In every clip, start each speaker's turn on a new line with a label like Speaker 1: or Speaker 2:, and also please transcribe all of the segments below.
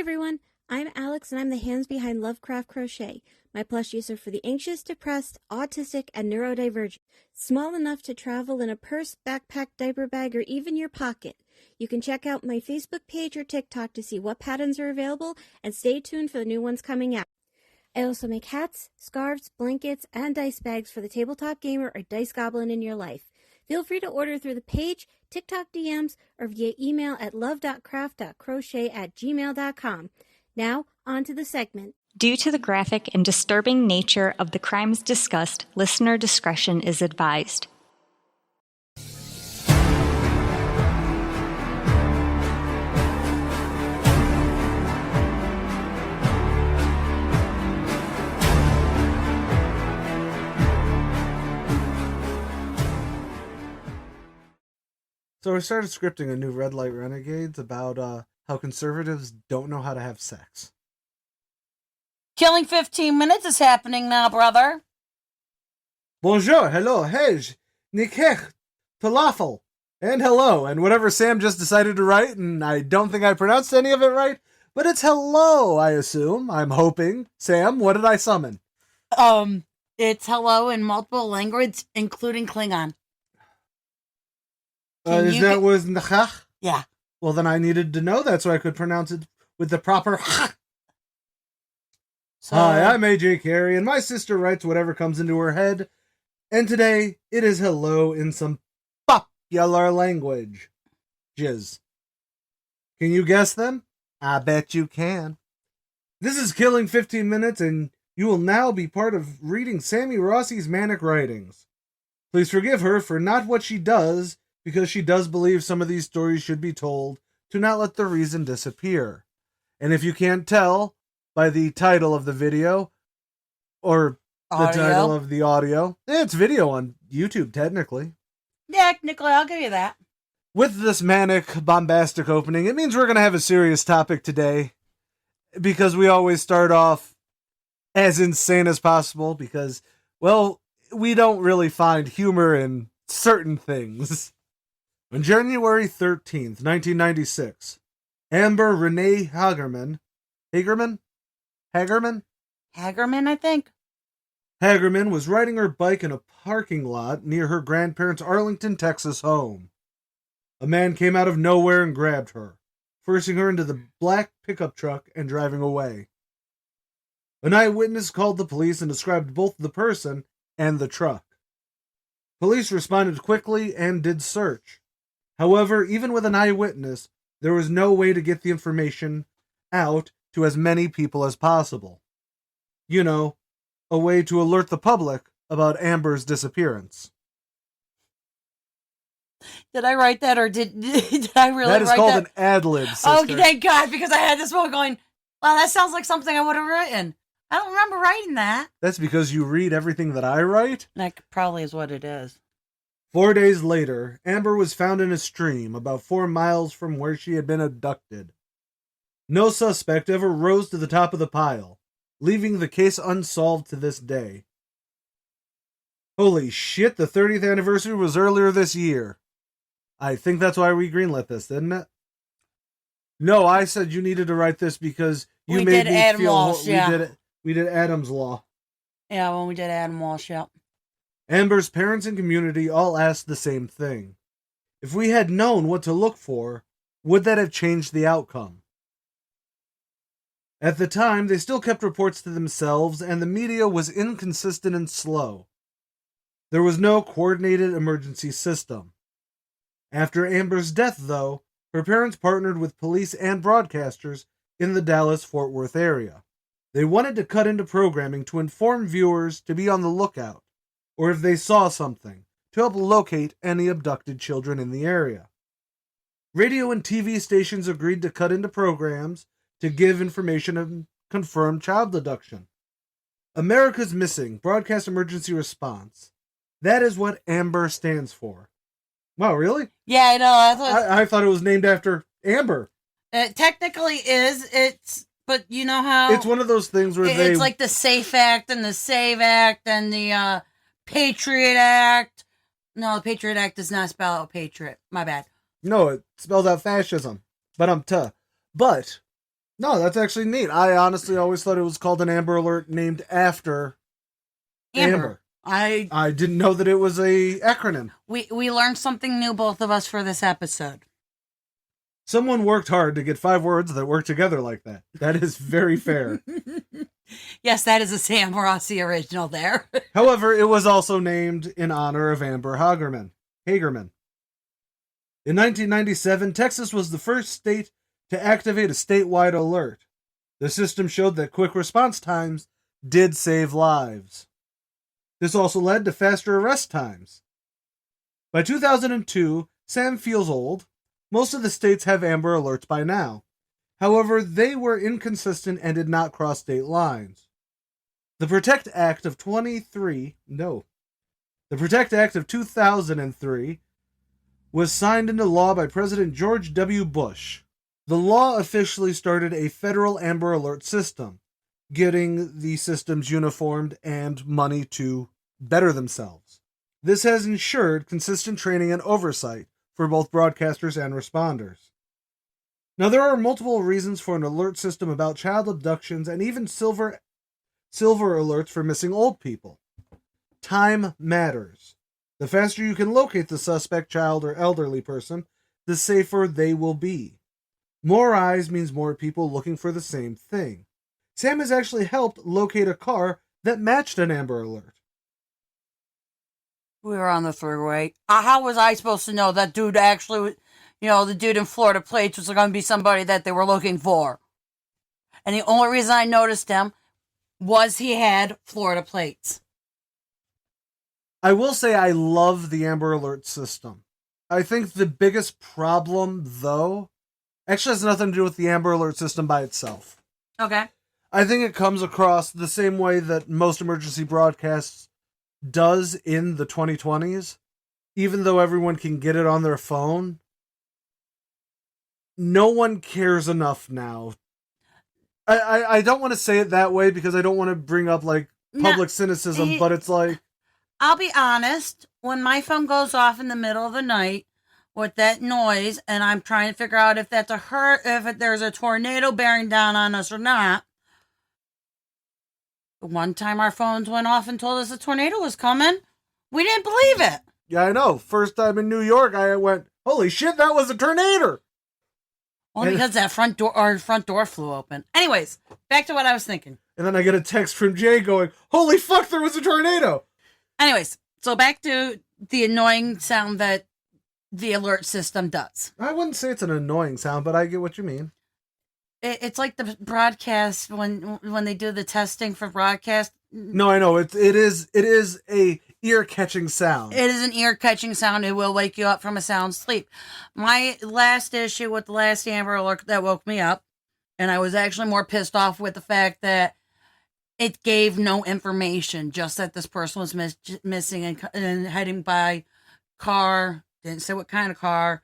Speaker 1: everyone, I'm Alex and I'm the hands behind Lovecraft Crochet. My plushies are for the anxious, depressed, autistic, and neurodivergent. Small enough to travel in a purse, backpack, diaper bag, or even your pocket. You can check out my Facebook page or TikTok to see what patterns are available and stay tuned for the new ones coming out. I also make hats, scarves, blankets, and dice bags for the tabletop gamer or dice goblin in your life. Feel free to order through the page, TikTok DMs, or via email at love.craft.crochet@gmail.com. Now, on to the segment.
Speaker 2: Due to the graphic and disturbing nature of the crimes discussed, listener discretion is advised.
Speaker 3: So I started scripting a new Red Light Renegades about how conservatives don't know how to have sex.
Speaker 4: Killing 15 Minutes is happening now, brother.
Speaker 3: Bonjour, hello, hej, nikech, falafel, and hello, and whatever Sam just decided to write, and I don't think I pronounced any of it right, but it's hello, I assume. I'm hoping. Sam, what did I summon?
Speaker 4: It's hello in multiple languages, including Klingon.
Speaker 3: Is that was nachach?
Speaker 4: Yeah.
Speaker 3: Well, then I needed to know that so I could pronounce it with the proper ha. Hi, I'm AJ Carey, and my sister writes whatever comes into her head, and today it is hello in some popular language. Jizz. Can you guess them? I bet you can. This is Killing 15 Minutes, and you will now be part of reading Sammy Rossi's manic writings. Please forgive her for not what she does, because she does believe some of these stories should be told to not let the reason disappear. And if you can't tell by the title of the video or the title of the audio, it's video on YouTube, technically.
Speaker 4: Technically, I'll give you that.
Speaker 3: With this manic, bombastic opening, it means we're going to have a serious topic today because we always start off as insane as possible because, well, we don't really find humor in certain things. On January 13th, 1996, Amber Renee Hagerman,
Speaker 4: I think.
Speaker 3: Hagerman was riding her bike in a parking lot near her grandparents' Arlington, Texas home. A man came out of nowhere and grabbed her, forcing her into the black pickup truck and driving away. An eyewitness called the police and described both the person and the truck. Police responded quickly and did search. However, even with an eyewitness, there was no way to get the information out to as many people as possible. You know, a way to alert the public about Amber's disappearance.
Speaker 4: Did I write that, or did I really write that?
Speaker 3: That is called an ad-lib, sister.
Speaker 4: Oh, thank God, because I had this one going, wow, that sounds like something I would have written. I don't remember writing that.
Speaker 3: That's because you read everything that I write?
Speaker 4: That probably is what it is.
Speaker 3: 4 days later, Amber was found in a stream about 4 miles from where she had been abducted. No suspect ever rose to the top of the pile, leaving the case unsolved to this day. Holy shit, the 30th anniversary was earlier this year. I think that's why we greenlit this, didn't it? No, I said you needed to write this because you
Speaker 4: we
Speaker 3: made
Speaker 4: did
Speaker 3: me
Speaker 4: Adam
Speaker 3: feel...
Speaker 4: Walsh, yeah.
Speaker 3: We did Adam's Law.
Speaker 4: Yeah, when we did Adam Walsh, yeah.
Speaker 3: Amber's parents and community all asked the same thing. If we had known what to look for, would that have changed the outcome? At the time, they still kept reports to themselves, and the media was inconsistent and slow. There was no coordinated emergency system. After Amber's death, though, her parents partnered with police and broadcasters in the Dallas-Fort Worth area. They wanted to cut into programming to inform viewers to be on the lookout, or if they saw something, to help locate any abducted children in the area. Radio and TV stations agreed to cut into programs to give information of confirmed child abduction. America's Missing Broadcast Emergency Response. That is what Amber stands for. Wow, really?
Speaker 4: Yeah, I know.
Speaker 3: I thought it was named after Amber.
Speaker 4: It technically is. But you know how...
Speaker 3: It's one of those things where
Speaker 4: It's like the SAFE Act and the SAVE Act and the Patriot Act. No, the Patriot Act does not spell out patriot. My bad.
Speaker 3: No, it spells out fascism. But No, that's actually neat. I honestly always thought it was called an Amber Alert named after Amber. I didn't know that it was a acronym.
Speaker 4: We learned something new, both of us, for this episode.
Speaker 3: Someone worked hard to get 5 words that work together like that. That is very fair.
Speaker 4: Yes, that is a Sam Rossi original there.
Speaker 3: However, it was also named in honor of Amber Hagerman. In 1997, Texas was the first state to activate a statewide alert. The system showed that quick response times did save lives. This also led to faster arrest times. By 2002, Sam feels old. Most of the states have Amber Alerts by now. However, they were inconsistent and did not cross state lines. The Protect Act of 2003 was signed into law by President George W. Bush. The law officially started a federal Amber Alert system, getting the systems uniformed and money to better themselves. This has ensured consistent training and oversight for both broadcasters and responders. Now, there are multiple reasons for an alert system about child abductions and even silver alerts for missing old people. Time matters. The faster you can locate the suspect child or elderly person, the safer they will be. More eyes means more people looking for the same thing. Sam has actually helped locate a car that matched an Amber Alert.
Speaker 4: We were on the throughway. How was I supposed to know that dude actually, the dude in Florida Plates was going to be somebody that they were looking for? And the only reason I noticed him was he had Florida Plates.
Speaker 3: I will say I love the Amber Alert system. I think the biggest problem, though, actually has nothing to do with the Amber Alert system by itself.
Speaker 4: Okay.
Speaker 3: I think it comes across the same way that most emergency broadcasts does in the 2020s. Even though everyone can get it on their phone, no one cares enough now. I don't want to say it that way because I don't want to bring up public cynicism, but it's like,
Speaker 4: I'll be honest, when my phone goes off in the middle of the night with that noise and I'm trying to figure out if that's if there's a tornado bearing down on us or not. One time our phones went off and told us a tornado was coming. We didn't believe it.
Speaker 3: Yeah, I know. First time in New York, I went, holy shit, that was a tornado.
Speaker 4: Only because our front door flew open. Anyways, back to what I was thinking.
Speaker 3: And then I get a text from Jay going, holy fuck, there was a tornado.
Speaker 4: Anyways, so back to the annoying sound that the alert system does.
Speaker 3: I wouldn't say it's an annoying sound, but I get what you mean.
Speaker 4: It's like the broadcast when they do the testing for broadcast.
Speaker 3: No, I know. It is a ear-catching sound.
Speaker 4: It is an ear-catching sound. It will wake you up from a sound sleep. My last issue with the last Amber Alert that woke me up, and I was actually more pissed off with the fact that it gave no information, just that this person was missing and heading by car. Didn't say what kind of car,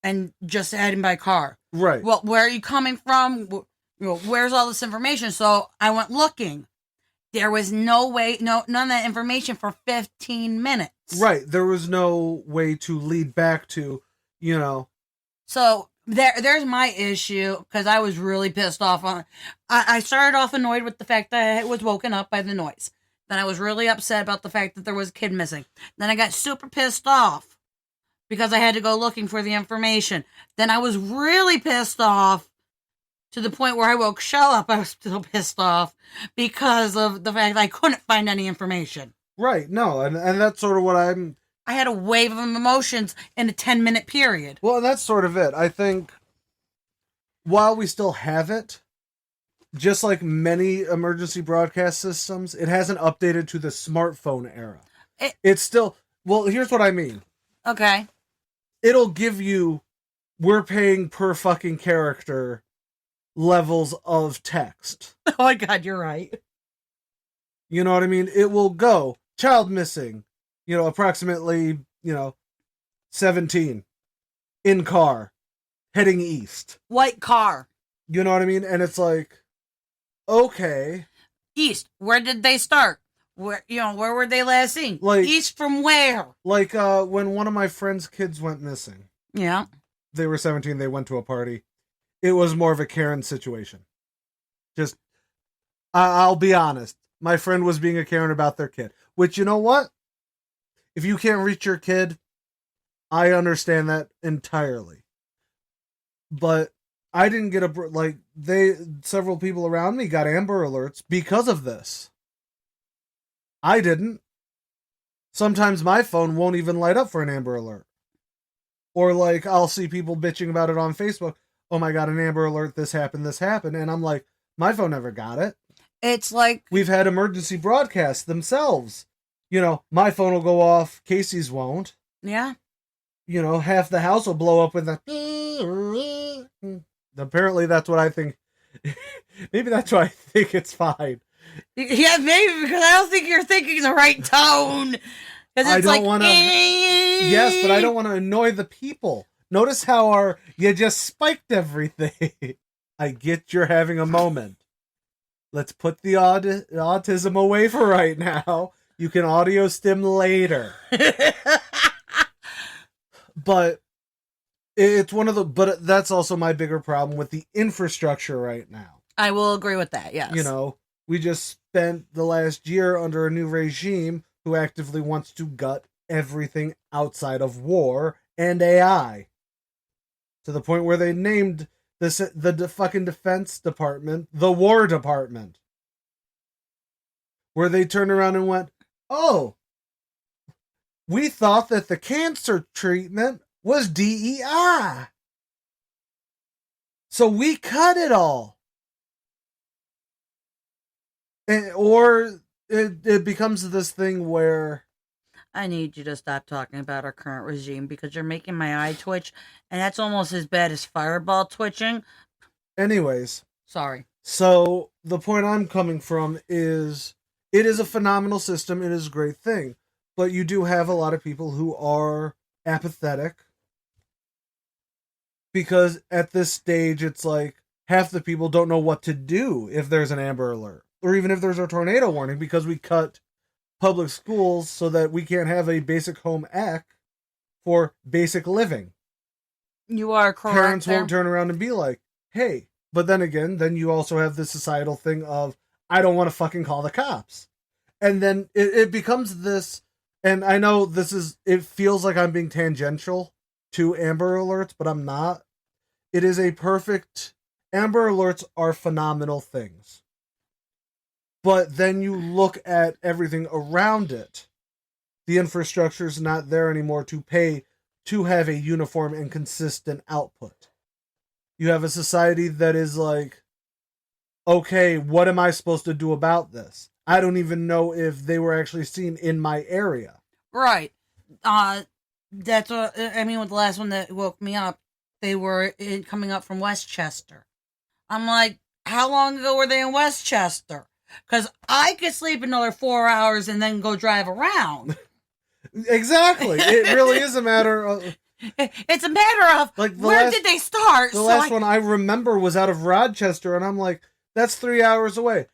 Speaker 4: and just heading by car.
Speaker 3: Right.
Speaker 4: Well, where are you coming from? Where's all this information? So I went looking. There was no way, none of that information for 15 minutes.
Speaker 3: Right. There was no way to lead back to,
Speaker 4: So there's my issue, because I was really pissed off on it. I started off annoyed with the fact that I was woken up by the noise. Then I was really upset about the fact that there was a kid missing. Then I got super pissed off because I had to go looking for the information. Then I was really pissed off to the point where I woke Shell up. I was still pissed off because of the fact that I couldn't find any information.
Speaker 3: Right. No, and that's sort of what
Speaker 4: I had a wave of emotions in a 10-minute period.
Speaker 3: Well, and that's sort of it. I think while we still have it, just like many emergency broadcast systems, it hasn't updated to the smartphone era. It's still, well, here's what I mean.
Speaker 4: Okay.
Speaker 3: It'll give you, we're paying per fucking character levels of text.
Speaker 4: Oh my God, you're right.
Speaker 3: You know what I mean? It will go, child missing, approximately, 17, in car, heading east.
Speaker 4: White car.
Speaker 3: You know what I mean? And it's like, okay.
Speaker 4: East. Where did they start? Where were they last seen? East from where?
Speaker 3: When one of my friend's kids went missing.
Speaker 4: Yeah.
Speaker 3: They were 17, they went to a party. it was more of a Karen situation. Just, I'll be honest. My friend was being a Karen about their kid. Which, you know what? If you can't reach your kid, I understand that entirely. But I didn't get several people around me got Amber Alerts because of this. I didn't. Sometimes my phone won't even light up for an Amber Alert. Or like, I'll see people bitching about it on Facebook. Oh my God, an Amber Alert, this happened. And I'm like, my phone never got it.
Speaker 4: It's like...
Speaker 3: We've had emergency broadcasts themselves. You know, my phone will go off, Casey's won't.
Speaker 4: Yeah.
Speaker 3: You know, half the house will blow up with a... Apparently that's what I think. Maybe that's why I think it's fine.
Speaker 4: Yeah, maybe, because I don't think you're thinking the right tone.
Speaker 3: I don't want to... Yes, but I don't want to annoy the people. Notice how you just spiked everything. I get you're having a moment. Let's put the autism away for right now. You can audio stim later. But it's but that's also my bigger problem with the infrastructure right now.
Speaker 4: I will agree with that, yes.
Speaker 3: You know, we just spent the last year under a new regime who actively wants to gut everything outside of war and AI. To the point where they named the fucking Defense Department the War Department. Where they turned around and went, oh, we thought that the cancer treatment was DEI. So we cut it all. Or it becomes this thing where...
Speaker 4: I need you to stop talking about our current regime because you're making my eye twitch, and that's almost as bad as Fireball twitching.
Speaker 3: Anyways.
Speaker 4: Sorry.
Speaker 3: So the point I'm coming from is it is a phenomenal system. It is a great thing. But you do have a lot of people who are apathetic. Because at this stage, it's like half the people don't know what to do if there's an Amber Alert. Or even if there's a tornado warning, because we cut public schools so that we can't have a basic home ec for basic living.
Speaker 4: You are correct.
Speaker 3: Parents won't turn around and be like, hey, but then again, then you also have the societal thing of, I don't want to fucking call the cops. And then it becomes this, and I know it feels like I'm being tangential to Amber Alerts, but I'm not. It is Amber Alerts are phenomenal things. But then you look at everything around it. The infrastructure is not there anymore to have a uniform and consistent output. You have a society that is like, okay, what am I supposed to do about this? I don't even know if they were actually seen in my area.
Speaker 4: Right. That's what I mean with the last one that woke me up. They were coming up from Westchester. I'm like, how long ago were they in Westchester? Because I could sleep another 4 hours and then go drive around.
Speaker 3: Exactly. It really is a matter of...
Speaker 4: It's a matter of, like, where did they start?
Speaker 3: The last one I remember was out of Rochester, and I'm like, that's 3 hours away.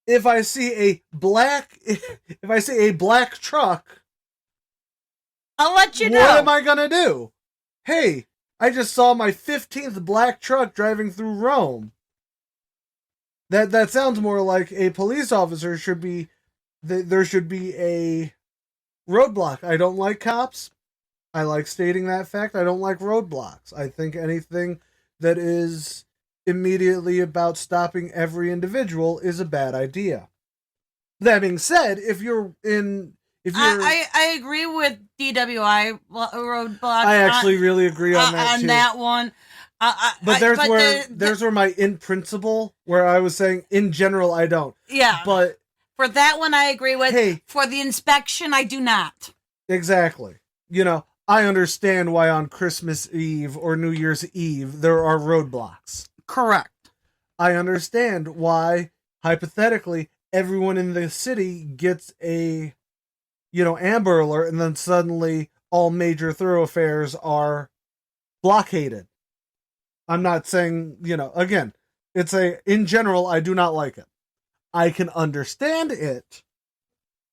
Speaker 3: If I see a black truck...
Speaker 4: I'll let you know.
Speaker 3: What am I going to do? Hey, I just saw my 15th black truck driving through Rome. That sounds more like a police officer should be... There should be a roadblock. I don't like cops. I like stating that fact. I don't like roadblocks. I think anything that is immediately about stopping every individual is a bad idea. That being said,
Speaker 4: I agree with DWI roadblocks.
Speaker 3: I actually really agree on that too.
Speaker 4: On that one.
Speaker 3: There's where my in principle, where I was saying in general I don't.
Speaker 4: Yeah.
Speaker 3: But
Speaker 4: for that one I agree with.
Speaker 3: Hey,
Speaker 4: for the inspection I do not.
Speaker 3: Exactly. You know, I understand why on Christmas Eve or New Year's Eve there are roadblocks.
Speaker 4: Correct.
Speaker 3: I understand why, hypothetically, everyone in the city gets a, Amber Alert, and then suddenly all major thoroughfares are blockaded. I'm not saying, again, in general, I do not like it. I can understand it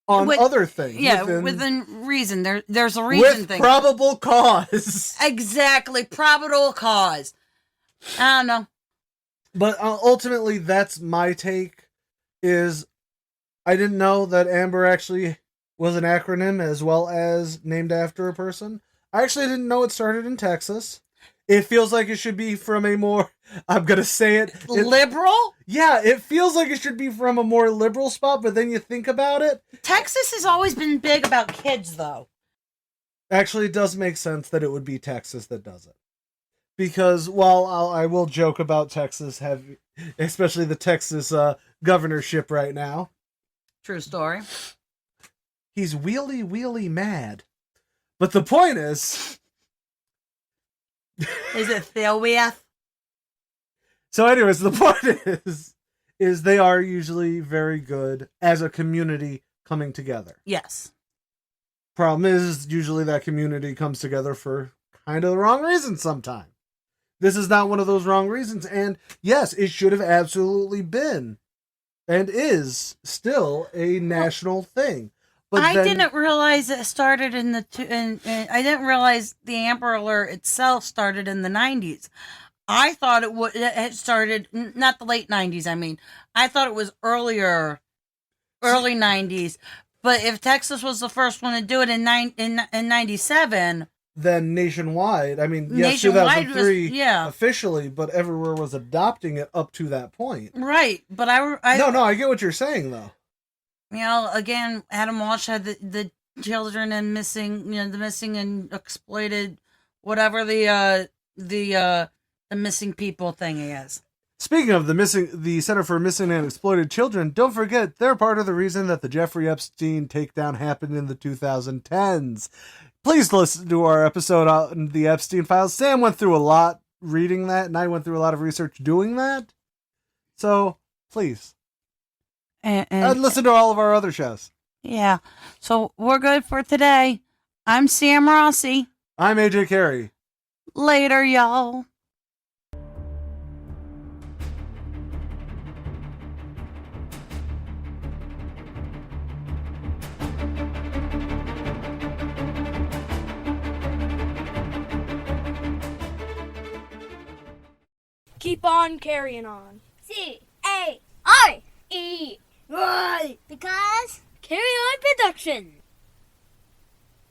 Speaker 3: on other things.
Speaker 4: Yeah, within reason. There's a reason
Speaker 3: with probable cause.
Speaker 4: Exactly, probable cause. I don't know.
Speaker 3: But ultimately, that's my take, is I didn't know that Amber actually was an acronym as well as named after a person. I actually didn't know it started in Texas. It feels like it should be from a more, I'm going to say it.
Speaker 4: Liberal?
Speaker 3: Yeah, it feels like it should be from a more liberal spot, but then you think about it.
Speaker 4: Texas has always been big about kids, though.
Speaker 3: Actually, it does make sense that it would be Texas that does it. Because while I will joke about Texas, especially the Texas governorship right now.
Speaker 4: True story.
Speaker 3: He's wheelie mad. But the point is...
Speaker 4: Is it Thilwith?
Speaker 3: So anyways, the point is they are usually very good as a community coming together.
Speaker 4: Yes.
Speaker 3: Problem is, usually that community comes together for kind of the wrong reasons sometimes. This is not one of those wrong reasons, and yes, it should have absolutely been, and is still a national thing. But
Speaker 4: I didn't realize it started in the I didn't realize the Amber Alert itself started in the 90s. I thought it started not the late 90s. I mean, I thought it was early 90s. But if Texas was the first one to do it in 97,
Speaker 3: then nationwide, I mean, yes,
Speaker 4: nationwide
Speaker 3: 2003 officially, but everywhere was adopting it up to that point.
Speaker 4: Right, but I
Speaker 3: I get what you're saying though.
Speaker 4: You know, again, Adam Walsh had the children and missing, the missing and exploited, whatever the missing people thing is.
Speaker 3: Speaking of the Center for Missing and Exploited Children, don't forget they're part of the reason that the Jeffrey Epstein takedown happened in the 2010s. Please listen to our episode on the Epstein files. Sam went through a lot reading that, and I went through a lot of research doing that. So, please. And listen to all of our other shows.
Speaker 4: Yeah. So, we're good for today. I'm Sam Rossi.
Speaker 3: I'm AJ Carey.
Speaker 4: Later, y'all.
Speaker 5: Keep on carrying on.
Speaker 6: C-A-I-E.
Speaker 5: Right.
Speaker 6: Because Carry On Production.